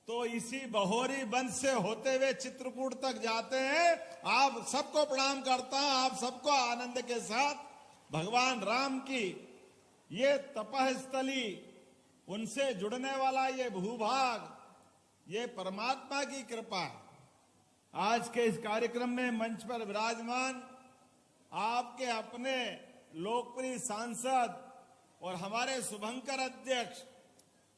तो इसी बहोरी बंद से होते हुए चित्रकूट तक जाते हैं। आप सबको प्रणाम करता हूं, आप सबको आनंद के साथ भगवान राम की ये तपस्थली, उनसे जुड़ने वाला ये भूभाग, ये परमात्मा की कृपा है। आज के इस कार्यक्रम में मंच पर विराजमान आपके अपने लोकप्रिय सांसद और हमारे शुभंकर अध्यक्ष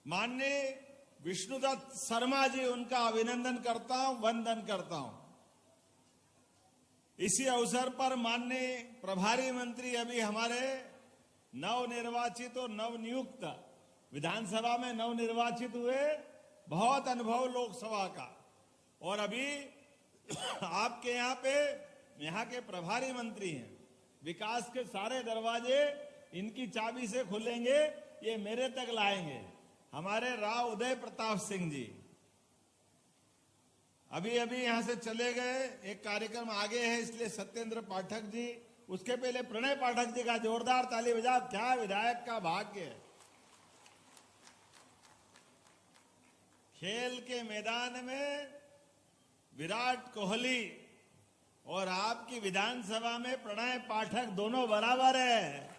माननीय विष्णुदत्त शर्मा जी, उनका अभिनंदन करता हूं, वंदन करता हूं। इसी अवसर पर माननीय प्रभारी मंत्री अभी हमारे नवनिर्वाचित और नवनियुक्त विधानसभा में नवनिर्वाचित हुए, बहुत अनुभव लोकसभा का, और अभी आपके यहाँ के प्रभारी मंत्री हैं। विकास के सारे दरवाजे इनकी चाबी से खुलेंगे, ये मेरे तक लाएंगे। हमारे राव उदय प्रताप सिंह जी अभी यहां से चले गए, एक कार्यक्रम आगे है, इसलिए सत्येंद्र पाठक जी, उसके पहले प्रणय पाठक जी का जोरदार ताली बजाओ। क्या विधायक का भाग्य है। खेल के मैदान में विराट कोहली और आपकी विधानसभा में प्रणय पाठक दोनों बराबर है।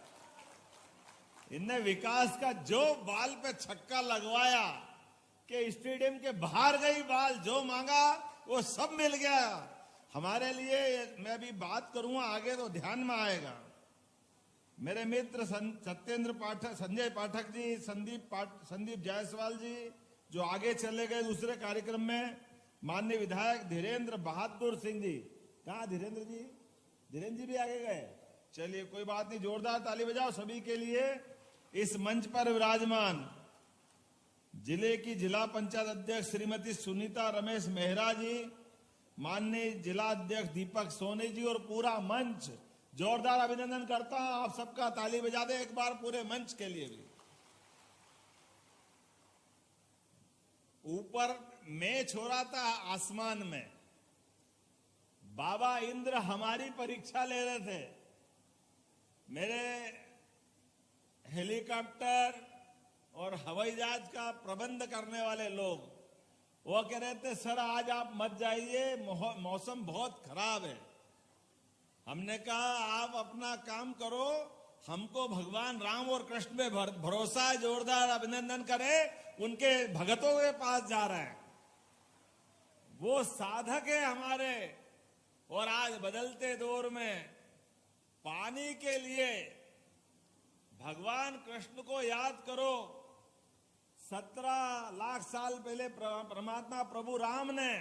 इनने विकास का जो बाल पे छक्का लगवाया कि स्टेडियम के बाहर गई बाल, जो मांगा वो सब मिल गया। हमारे लिए, मैं अभी बात करूंगा आगे तो ध्यान में आएगा, मेरे मित्र सत्येंद्र पाठक, संजय पाठक जी, संदीप जायसवाल जी जो आगे चले गए दूसरे कार्यक्रम में, माननीय विधायक धीरेन्द्र बहादुर सिंह जी, कहाँ धीरेन्द्र जी? धीरेन्द्र जी भी आगे गए। चलिए कोई बात नहीं, जोरदार ताली बजाओ सभी के लिए। इस मंच पर विराजमान जिले की जिला पंचायत अध्यक्ष श्रीमती सुनीता रमेश मेहरा जी, माननीय जिला अध्यक्ष दीपक सोनी जी और पूरा मंच, जोरदार अभिनंदन करता हूं आप सबका। ताली बजा दे एक बार पूरे मंच के लिए भी। ऊपर मैच हो रहा था आसमान में, बाबा इंद्र हमारी परीक्षा ले रहे थे। मेरे हेलीकॉप्टर और हवाई जहाज का प्रबंध करने वाले लोग वो कह रहे थे सर आज आप मत जाइए, मौसम बहुत खराब है। हमने कहा आप अपना काम करो, हमको भगवान राम और कृष्ण पे भरोसा है। जोरदार अभिनंदन करें, उनके भगतों के पास जा रहे हैं, वो साधक है हमारे। और आज बदलते दौर में पानी के लिए भगवान कृष्ण को याद करो। 17 लाख साल पहले परमात्मा प्रभु राम ने,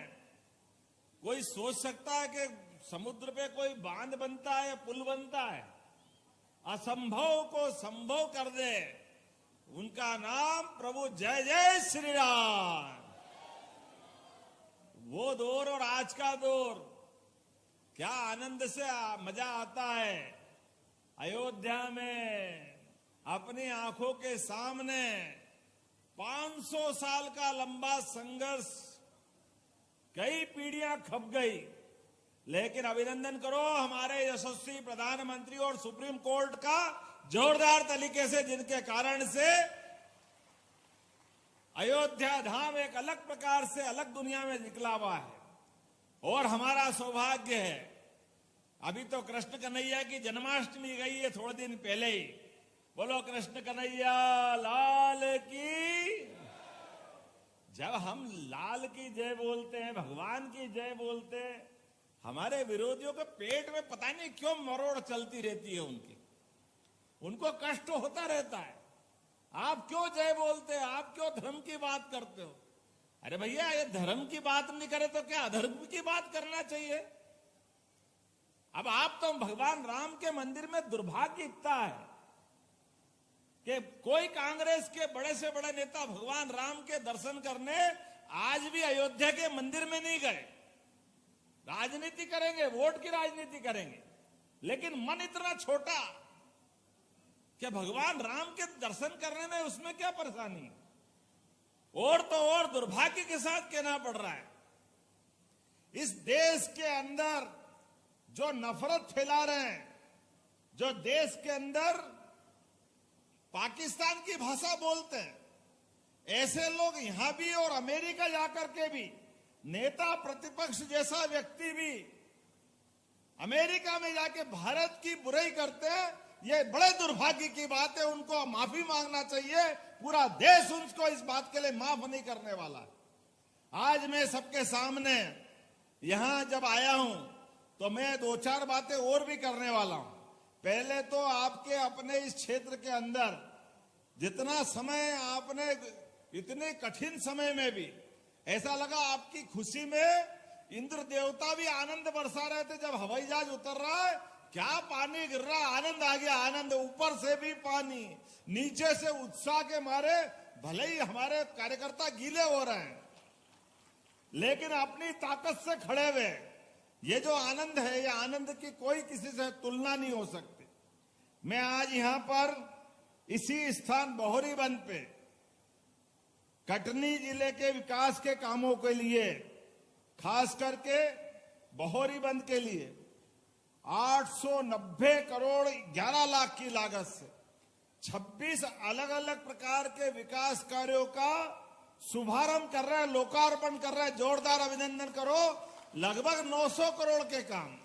कोई सोच सकता है कि समुद्र पे कोई बांध बनता है या पुल बनता है? असंभव को संभव कर दे, उनका नाम प्रभु जय जय श्री राम। वो दौर और आज का दौर, क्या आनंद से मजा आता है। अयोध्या में अपनी आंखों के सामने 500 साल का लंबा संघर्ष, कई पीढ़ियां खप गई, लेकिन अभिनंदन करो हमारे यशस्वी प्रधानमंत्री और सुप्रीम कोर्ट का, जोरदार तरीके से, जिनके कारण से अयोध्या धाम एक अलग प्रकार से अलग दुनिया में निकला हुआ है। और हमारा सौभाग्य है, अभी तो कृष्ण कन्हैया की जन्माष्टमी गई है थोड़े दिन पहले ही। बोलो कृष्ण कन्हैया लाल की। जब हम लाल की जय बोलते हैं, भगवान की जय बोलते हैं, हमारे विरोधियों के पेट में पता नहीं क्यों मरोड़ चलती रहती है उनकी, उनको कष्ट होता रहता है। आप क्यों जय बोलते हैं? आप क्यों धर्म की बात करते हो? अरे भैया, ये धर्म की बात नहीं करे तो क्या अधर्म की बात करना चाहिए? अब आप तो भगवान राम के मंदिर में दुर्भाग्य इतना है कि कोई कांग्रेस के बड़े से बड़े नेता भगवान राम के दर्शन करने आज भी अयोध्या के मंदिर में नहीं गए। राजनीति करेंगे, वोट की राजनीति करेंगे, लेकिन मन इतना छोटा कि भगवान राम के दर्शन करने में उसमें क्या परेशानी है? और तो और दुर्भाग्य के साथ कहना पड़ रहा है, इस देश के अंदर जो नफरत फैला रहे हैं, जो देश के अंदर पाकिस्तान की भाषा बोलते हैं, ऐसे लोग यहां भी और अमेरिका जाकर के भी, नेता प्रतिपक्ष जैसा व्यक्ति भी अमेरिका में जाके भारत की बुराई करते हैं। ये बड़े दुर्भाग्य की बात है। उनको माफी मांगना चाहिए। पूरा देश उनको इस बात के लिए माफ नहीं करने वाला है। आज मैं सबके सामने यहां जब आया हूं तो मैं 2-4 बातें और भी करने वाला हूं। पहले तो आपके अपने इस क्षेत्र के अंदर जितना समय आपने, इतने कठिन समय में भी ऐसा लगा आपकी खुशी में इंद्र देवता भी आनंद बरसा रहे थे। जब हवाई जहाज उतर रहा है, क्या पानी गिर रहा है, आनंद आ गया। आनंद, ऊपर से भी पानी, नीचे से उत्साह के मारे भले ही हमारे कार्यकर्ता गीले हो रहे हैं, लेकिन अपनी ताकत से खड़े हुए। ये जो आनंद है, ये आनंद की कोई किसी से तुलना नहीं हो सकती। मैं आज यहां पर इसी स्थान बहोरीबंद पे कटनी जिले के विकास के कामों के लिए, खास करके बहोरीबंद के लिए 890 करोड़ 11 लाख की लागत से 26 अलग अलग प्रकार के विकास कार्यों का शुभारंभ कर रहे हैं, लोकार्पण कर रहे हैं। जोरदार अभिनंदन करो। लगभग 900 करोड़ के काम।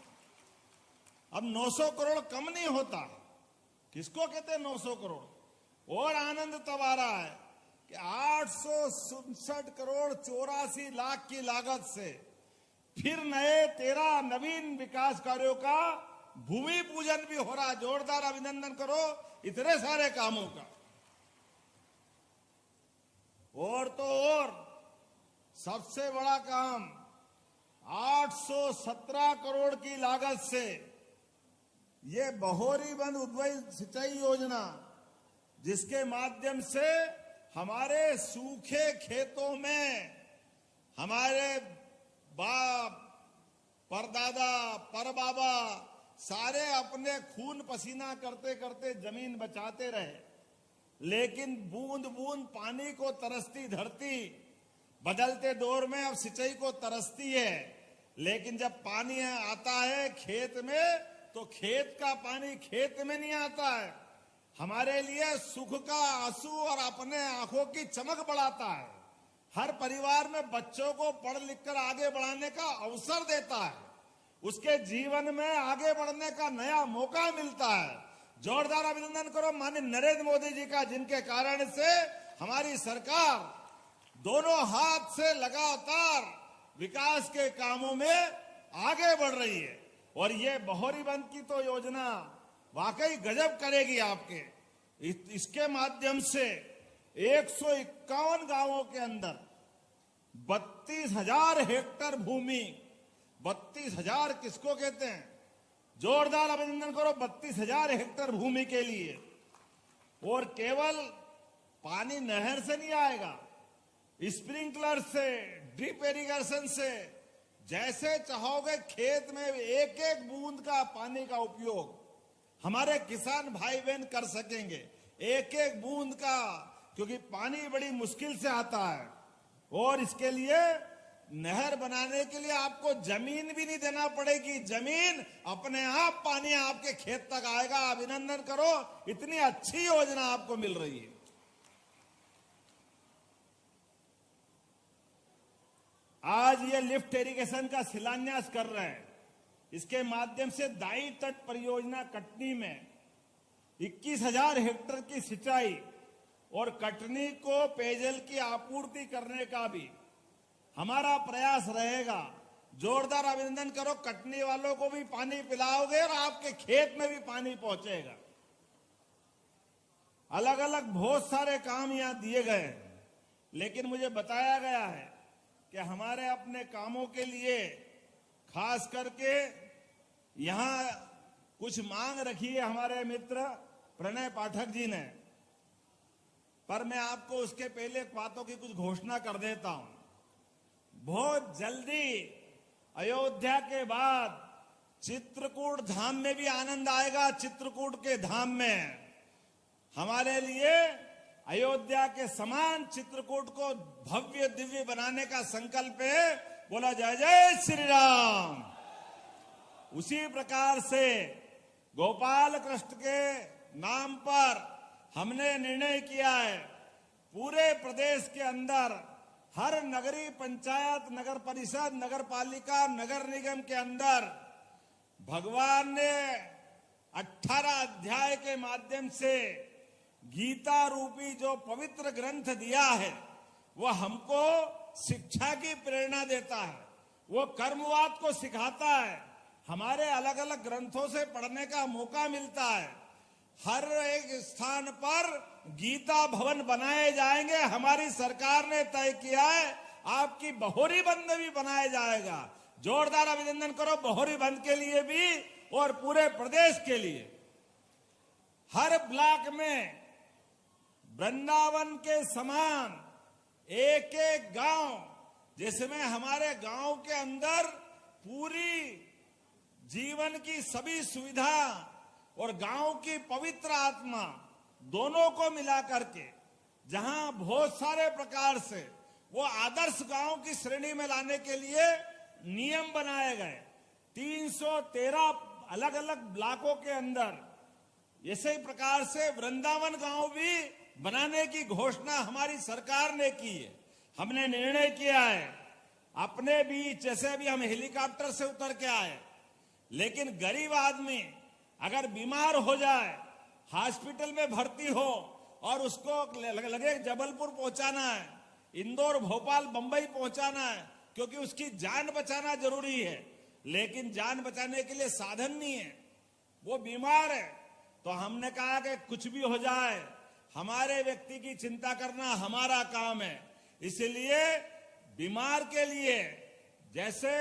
अब 900 करोड़ कम नहीं होता। किसको कहते हैं 900 करोड़? और आनंद तब आ रहा है कि 867 करोड़ 84 लाख की लागत से फिर नए 13 नवीन विकास कार्यों का भूमि पूजन भी हो रहा। जोरदार अभिनंदन करो इतने सारे कामों का। और तो और सबसे बड़ा काम 817 करोड़ की लागत से ये बहोरीबंद उद्वय सिंचाई योजना, जिसके माध्यम से हमारे सूखे खेतों में हमारे बाप, परदादा, परबाबा सारे अपने खून पसीना करते करते जमीन बचाते रहे, लेकिन बूंद बूंद पानी को तरसती धरती बदलते दौर में अब सिंचाई को तरसती है। लेकिन जब पानी आता है खेत में, तो खेत का पानी खेत में नहीं आता है। हमारे लिए सुख का आंसू और अपने आंखों की चमक बढ़ाता है। हर परिवार में बच्चों को पढ़ लिख कर आगे बढ़ाने का अवसर देता है। उसके जीवन में आगे बढ़ने का नया मौका मिलता है। जोरदार अभिनंदन करो माननीय नरेंद्र मोदी जी का, जिनके कारण से हमारी सरकार दोनों हाथ से लगातार विकास के कामों में आगे बढ़ रही है। और ये बहोरीबंद की तो योजना वाकई गजब करेगी आपके। इसके माध्यम से 151 गांवों के अंदर 32,000 हेक्टेयर भूमि, 32,000 किसको कहते हैं? जोरदार अभिनंदन करो 32,000 हेक्टेयर भूमि के लिए। और केवल पानी नहर से नहीं आएगा, स्प्रिंकलर से, ड्रिप इरिगेशन से, जैसे चाहोगे खेत में एक एक बूंद का पानी का उपयोग हमारे किसान भाई बहन कर सकेंगे। एक एक बूंद का, क्योंकि पानी बड़ी मुश्किल से आता है। और इसके लिए नहर बनाने के लिए आपको जमीन भी नहीं देना पड़ेगी। जमीन अपने आप पानी आपके खेत तक आएगा। अभिनंदन करो, इतनी अच्छी योजना आपको मिल रही है। आज ये लिफ्ट इरिगेशन का शिलान्यास कर रहे हैं। इसके माध्यम से दाई तट परियोजना कटनी में 21,000 हेक्टेयर की सिंचाई और कटनी को पेयजल की आपूर्ति करने का भी हमारा प्रयास रहेगा। जोरदार अभिनंदन करो। कटनी वालों को भी पानी पिलाओगे और आपके खेत में भी पानी पहुंचेगा। अलग अलग बहुत सारे काम यहां दिए गए हैं, लेकिन मुझे बताया गया है कि हमारे अपने कामों के लिए खास करके यहां कुछ मांग रखी है हमारे मित्र प्रणय पाठक जी ने। पर मैं आपको उसके पहले बातों की कुछ घोषणा कर देता हूं। बहुत जल्दी अयोध्या के बाद चित्रकूट धाम में भी आनंद आएगा। चित्रकूट के धाम में हमारे लिए अयोध्या के समान चित्रकूट को भव्य दिव्य बनाने का संकल्प है। बोला जय जय श्री राम। उसी प्रकार से गोपाल कृष्ण के नाम पर हमने निर्णय किया है पूरे प्रदेश के अंदर हर नगरीय पंचायत, नगर परिषद, नगर पालिका, नगर निगम के अंदर भगवान ने 18 अध्याय के माध्यम से गीता रूपी जो पवित्र ग्रंथ दिया है, वो हमको शिक्षा की प्रेरणा देता है, वो कर्मवाद को सिखाता है। हमारे अलग अलग ग्रंथों से पढ़ने का मौका मिलता है। हर एक स्थान पर गीता भवन बनाए जाएंगे। हमारी सरकार ने तय किया है आपकी बहोरी बंद भी बनाया जाएगा। जोरदार अभिनंदन करो बहोरी बंद के लिए भी और पूरे प्रदेश के लिए। हर ब्लॉक में वृंदावन के समान एक एक गांव, जिसमें हमारे गांव के अंदर पूरी जीवन की सभी सुविधा और गांव की पवित्र आत्मा दोनों को मिला करके, जहां बहुत सारे प्रकार से वो आदर्श गांव की श्रेणी में लाने के लिए नियम बनाए गए। 313 अलग अलग ब्लॉकों के अंदर इसी प्रकार से वृंदावन गांव भी बनाने की घोषणा हमारी सरकार ने की है। हमने निर्णय किया है अपने बीच, जैसे अभी हम हेलीकॉप्टर से उतर के आए, लेकिन गरीब आदमी अगर बीमार हो जाए, हॉस्पिटल में भर्ती हो और उसको लगे जबलपुर पहुंचाना है, इंदौर, भोपाल, बंबई पहुंचाना है, क्योंकि उसकी जान बचाना जरूरी है, लेकिन जान बचाने के लिए साधन नहीं है, वो बीमार है, तो हमने कहा कि कुछ भी हो जाए हमारे व्यक्ति की चिंता करना हमारा काम है। इसलिए बीमार के लिए जैसे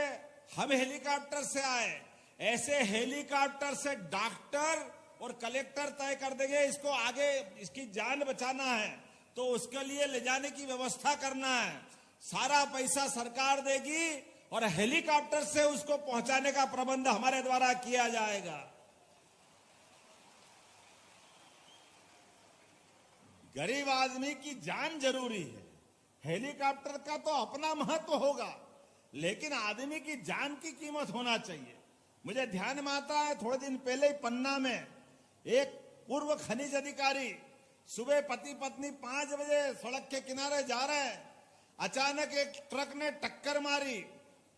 हम हेलीकॉप्टर से आए, ऐसे हेलीकॉप्टर से डॉक्टर और कलेक्टर तय कर देंगे इसको आगे इसकी जान बचाना है, तो उसके लिए ले जाने की व्यवस्था करना है। सारा पैसा सरकार देगी और हेलीकॉप्टर से उसको पहुंचाने का प्रबंध हमारे द्वारा किया जाएगा। गरीब आदमी की जान जरूरी है। हेलीकॉप्टर का तो अपना महत्व होगा, लेकिन आदमी की जान की कीमत होना चाहिए। मुझे ध्यान में आता है थोड़े दिन पहले ही पन्ना में एक पूर्व खनिज अधिकारी सुबह पति पत्नी 5 बजे सड़क के किनारे जा रहे हैं, अचानक एक ट्रक ने टक्कर मारी,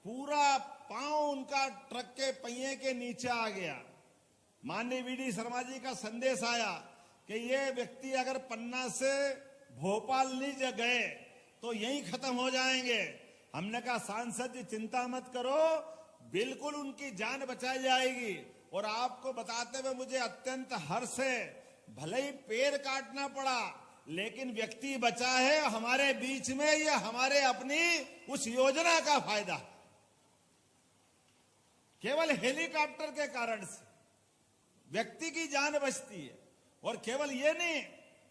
पूरा पांव उनका ट्रक के पहिए के नीचे आ गया। माननीय वीडी शर्मा जी का संदेश आया कि ये व्यक्ति अगर पन्ना से भोपाल नहीं गए तो यहीं खत्म हो जाएंगे। हमने कहा सांसद जी चिंता मत करो, बिल्कुल उनकी जान बचाई जाएगी। और आपको बताते हुए मुझे अत्यंत हर्ष है, भले ही पैर काटना पड़ा लेकिन व्यक्ति बचा है हमारे बीच में। ये हमारे अपनी उस योजना का फायदा केवल हेलीकॉप्टर के कारण से व्यक्ति की जान बचती है। और केवल ये नहीं,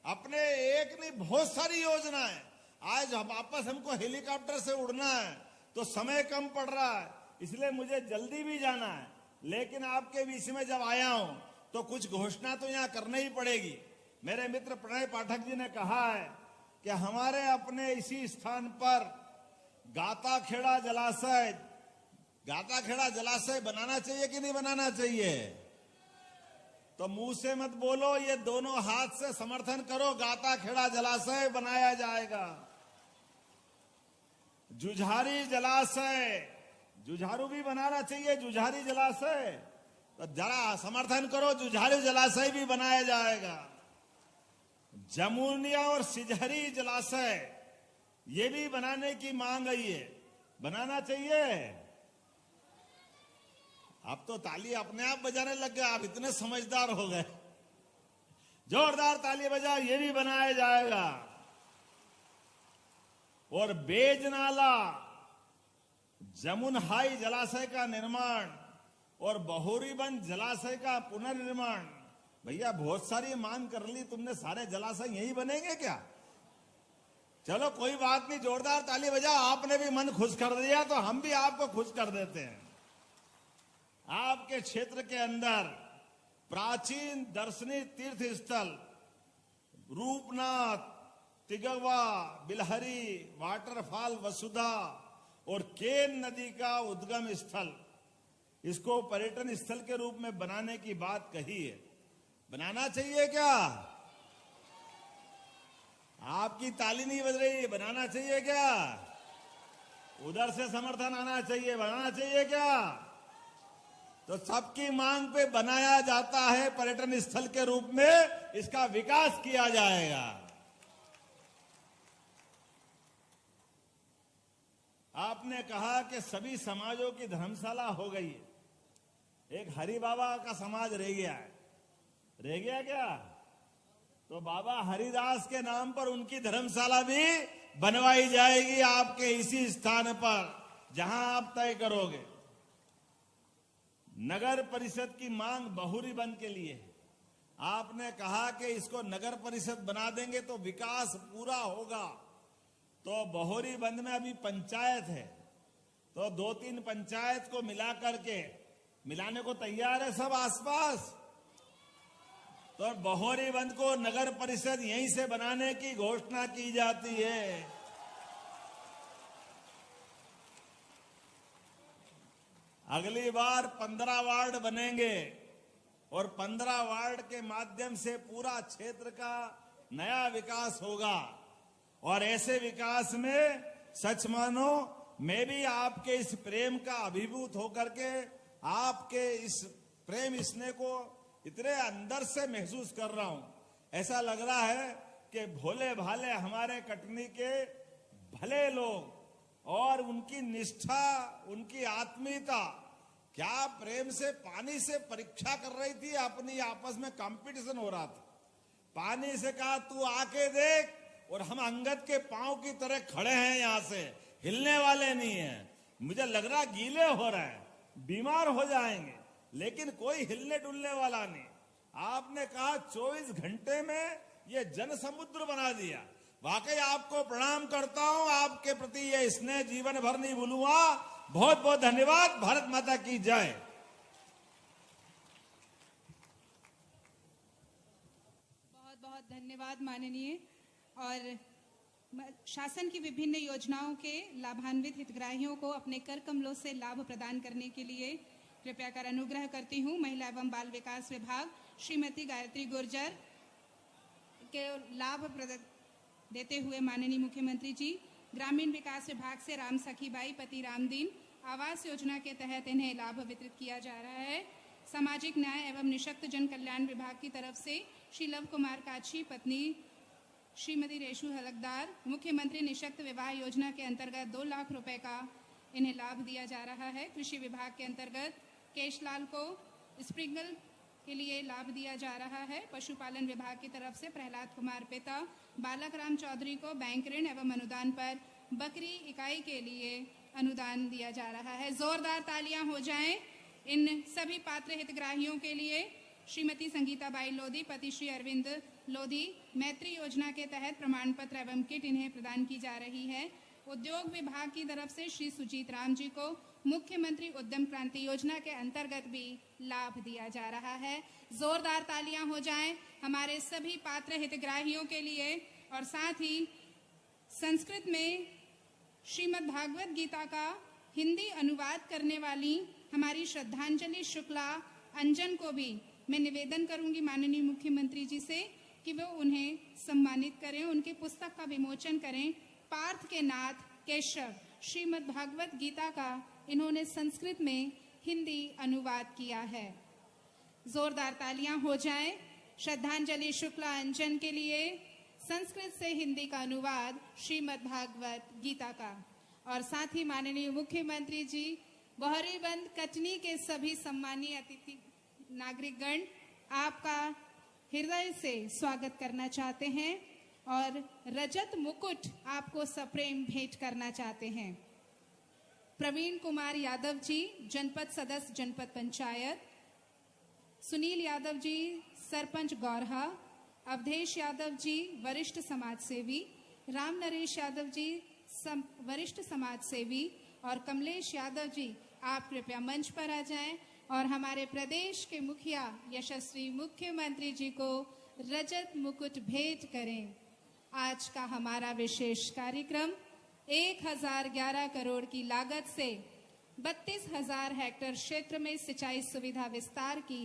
अपने एक नहीं बहुत सारी योजनाएं। आज वापस हमको हेलीकॉप्टर से उड़ना है तो समय कम पड़ रहा है, इसलिए मुझे जल्दी भी जाना है, लेकिन आपके बीच में जब आया हूं तो कुछ घोषणा तो यहां करनी ही पड़ेगी। मेरे मित्र प्रणय पाठक जी ने कहा है कि हमारे अपने इसी स्थान पर गाताखेड़ा जलाशय बनाना चाहिए कि नहीं बनाना चाहिए? तो मुंह से मत बोलो, ये दोनों हाथ से समर्थन करो, गाताखेड़ा जलाशय बनाया जाएगा। जुझारी जलाशय, जुझारू भी बनाना चाहिए, जुझारी जलाशय, तो जरा समर्थन करो, जुझारू जलाशय भी बनाया जाएगा। जमुनिया और सिझरी जलाशय ये भी बनाने की मांग आई है, बनाना चाहिए। अब तो ताली अपने आप बजाने लग गए, आप इतने समझदार हो गए। जोरदार ताली बजा, ये भी बनाया जाएगा। और बेजनाला जमुनहाई जलाशय का निर्माण और बहोरीबंद जलाशय का पुनर्निर्माण। भैया बहुत सारी मांग कर ली तुमने, सारे जलाशय यही बनेंगे क्या? चलो कोई बात नहीं, जोरदार ताली बजा, आपने भी मन खुश कर दिया तो हम भी आपको खुश कर देते हैं। आपके क्षेत्र के अंदर प्राचीन दर्शनीय तीर्थ स्थल रूपनाथ, तिगवा, बिलहरी, वाटरफॉल वसुधा और केन नदी का उद्गम स्थल, इसको पर्यटन स्थल के रूप में बनाने की बात कही है। बनाना चाहिए क्या? आपकी ताली नहीं बज रही, बनाना चाहिए क्या? उधर से समर्थन आना चाहिए, बनाना चाहिए क्या? तो सबकी मांग पे बनाया जाता है पर्यटन स्थल के रूप में, इसका विकास किया जाएगा। आपने कहा कि सभी समाजों की धर्मशाला हो गई है, एक हरि बाबा का समाज रह गया है। रह गया क्या? तो बाबा हरिदास के नाम पर उनकी धर्मशाला भी बनवाई जाएगी आपके इसी स्थान पर जहां आप तय करोगे। नगर परिषद की मांग बहुरी बंद के लिए है। आपने कहा कि इसको नगर परिषद बना देंगे तो विकास पूरा होगा। तो बहोरी बंद में अभी पंचायत है, तो 2-3 पंचायत को मिला करके मिलाने को तैयार है सब आसपास। तो बहोरी बंद को नगर परिषद यहीं से बनाने की घोषणा की जाती है। अगली बार 15 वार्ड बनेंगे और 15 वार्ड के माध्यम से पूरा क्षेत्र का नया विकास होगा। और ऐसे विकास में सच मानो मैं भी आपके इस प्रेम का अभिभूत होकर के आपके इस प्रेम स्नेह को इतने अंदर से महसूस कर रहा हूं। ऐसा लग रहा है कि भोले भाले हमारे कटनी के भले लोग और उनकी निष्ठा, उनकी आत्मीयता क्या प्रेम से पानी से परीक्षा कर रही थी। अपनी आपस में कंपटीशन हो रहा था। पानी से कहा तू आके देख, और हम अंगद के पांव की तरह खड़े हैं, यहां से हिलने वाले नहीं हैं। मुझे लग रहा गीले हो रहे हैं, बीमार हो जाएंगे, लेकिन कोई हिलने डुलने वाला नहीं। आपने कहा 24 घंटे में ये जन समुद्र बना दिया। वाकई आपको प्रणाम करता हूं, आपके प्रति ये स्नेह जीवन भर नहीं भूलूंगा। बहुत बहुत धन्यवाद। भारत माता की जय। बहुत बहुत धन्यवाद माननीय। और शासन की विभिन्न योजनाओं के लाभान्वित हितग्राहियों को अपने कर कमलों से लाभ प्रदान करने के लिए कृपया कर अनुग्रह करती हूँ महिला एवं बाल विकास विभाग श्रीमती गायत्री गुर्जर के लाभ देते हुए माननीय मुख्यमंत्री जी, ग्रामीण विकास विभाग से राम सखीबाई पति रामदीन आवास योजना के तहत इन्हें लाभ वितरित किया जा रहा है। सामाजिक न्याय एवं निशक्त जन कल्याण विभाग की तरफ से श्री लव कुमार काछी पत्नी श्रीमती रेशु हलकदार मुख्यमंत्री निशक्त विवाह योजना के अंतर्गत 2 लाख रुपए का इन्हें लाभ दिया जा रहा है। कृषि विभाग के अंतर्गत केशलाल को स्प्रिंगल के लिए लाभ दिया जा रहा है। पशुपालन विभाग की तरफ से प्रहलाद कुमार पिता बालक राम चौधरी को बैंक ऋण एवं अनुदान पर बकरी इकाई के लिए अनुदान दिया जा रहा है। जोरदार तालियां हो जाएं इन सभी पात्र हितग्राहियों के लिए। श्रीमती संगीताबाई लोधी पति श्री अरविंद लोधी मैत्री योजना के तहत प्रमाण पत्र एवं किट इन्हें प्रदान की जा रही है। उद्योग विभाग की तरफ से श्री सुजीत राम जी को मुख्यमंत्री उद्यम क्रांति योजना के अंतर्गत भी लाभ दिया जा रहा है। जोरदार तालियां हो जाएं हमारे सभी पात्र हितग्राहियों के लिए। और साथ ही संस्कृत में श्रीमद् भागवत गीता का हिंदी अनुवाद करने वाली हमारी श्रद्धांजलि शुक्ला अंजन को भी मैं निवेदन करूंगी माननीय मुख्यमंत्री जी से कि वो उन्हें सम्मानित करें, उनकी पुस्तक का विमोचन करें। पार्थ के नाथ केशव श्रीमद् भागवत गीता का इन्होंने संस्कृत में हिंदी अनुवाद किया है। जोरदार तालियां हो जाएं श्रद्धांजलि शुक्ला अंजन के लिए। संस्कृत से हिंदी का अनुवाद श्रीमद् भागवत गीता का। और साथ ही माननीय मुख्यमंत्री जी बहरीबंद कटनी के सभी सम्मानीय अतिथि नागरिकगण आपका हृदय से स्वागत करना चाहते हैं और रजत मुकुट आपको सप्रेम भेंट करना चाहते हैं। प्रवीण कुमार यादव जी जनपद सदस्य जनपद पंचायत, सुनील यादव जी सरपंच गौरहा, अवधेश यादव जी वरिष्ठ समाज सेवी, राम नरेश यादव जी वरिष्ठ समाज सेवी और कमलेश यादव जी आप कृपया मंच पर आ जाएं और हमारे प्रदेश के मुखिया यशस्वी मुख्यमंत्री जी को रजत मुकुट भेंट करें। आज का हमारा विशेष कार्यक्रम 1011 करोड़ की लागत से 32,000 हेक्टेयर क्षेत्र में सिंचाई सुविधा विस्तार की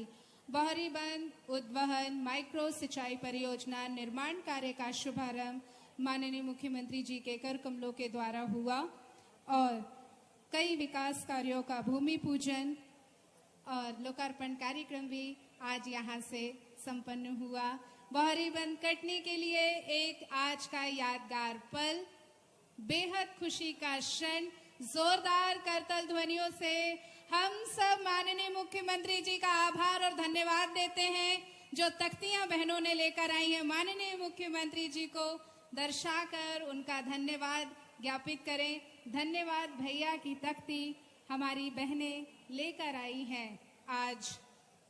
बहरीबंद उद्वहन माइक्रो सिंचाई परियोजना निर्माण कार्य का शुभारंभ माननीय मुख्यमंत्री जी के कर कमलों के द्वारा हुआ और कई विकास कार्यों का भूमि पूजन और लोकार्पण कार्यक्रम भी आज यहाँ से संपन्न हुआ। बहरी बंद कटनी के लिए एक आज का यादगार पल, बेहद खुशी का क्षण। जोरदार करतल ध्वनियों से हम सब माननीय मुख्यमंत्री जी का आभार और धन्यवाद देते हैं। जो तख्तियां बहनों ने लेकर आई हैं, माननीय मुख्यमंत्री जी को दर्शाकर उनका धन्यवाद ज्ञापित करें। धन्यवाद भैया की तख्ती हमारी बहनें लेकर आई हैं। आज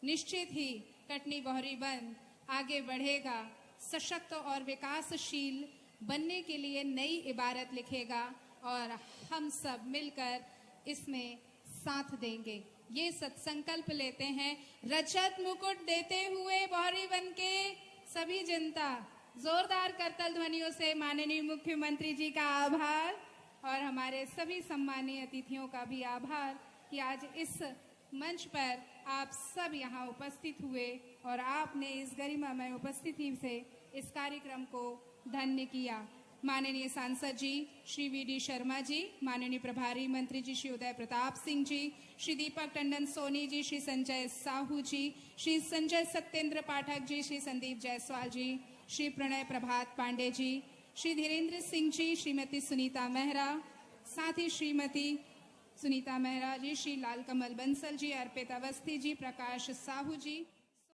निश्चित ही कटनी बहरी बंद आगे बढ़ेगा, सशक्त और विकासशील बनने के लिए नई इबारत लिखेगा और हम सब मिलकर इसमें साथ देंगे। ये सत्संकल्प लेते हैं। रजत मुकुट देते हुए बहरी बंद के सभी जनता, जोरदार करतल ध्वनियों से माननीय मुख्यमंत्री जी का आभार और हमारे सभी सम्मानीय अतिथियों का भी आभार कि आज इस मंच पर आप सब यहाँ उपस्थित हुए और आपने इस गरिमामय उपस्थिति से इस कार्यक्रम को धन्य किया। माननीय सांसद जी श्री वी.डी. शर्मा जी, माननीय प्रभारी मंत्री जी श्री उदय प्रताप सिंह जी, श्री दीपक टंडन सोनी जी, श्री संजय साहू जी, श्री संजय सत्येंद्र पाठक जी, श्री संदीप जायसवाल जी, श्री प्रणय प्रभात पांडे जी, श्री धीरेन्द्र सिंह जी, श्रीमती सुनीता मेहरा, साथ ही श्रीमती सुनीता मेहरा जी, श्री लाल कमल बंसल जी, अर्पित अवस्थी जी, प्रकाश साहू जी,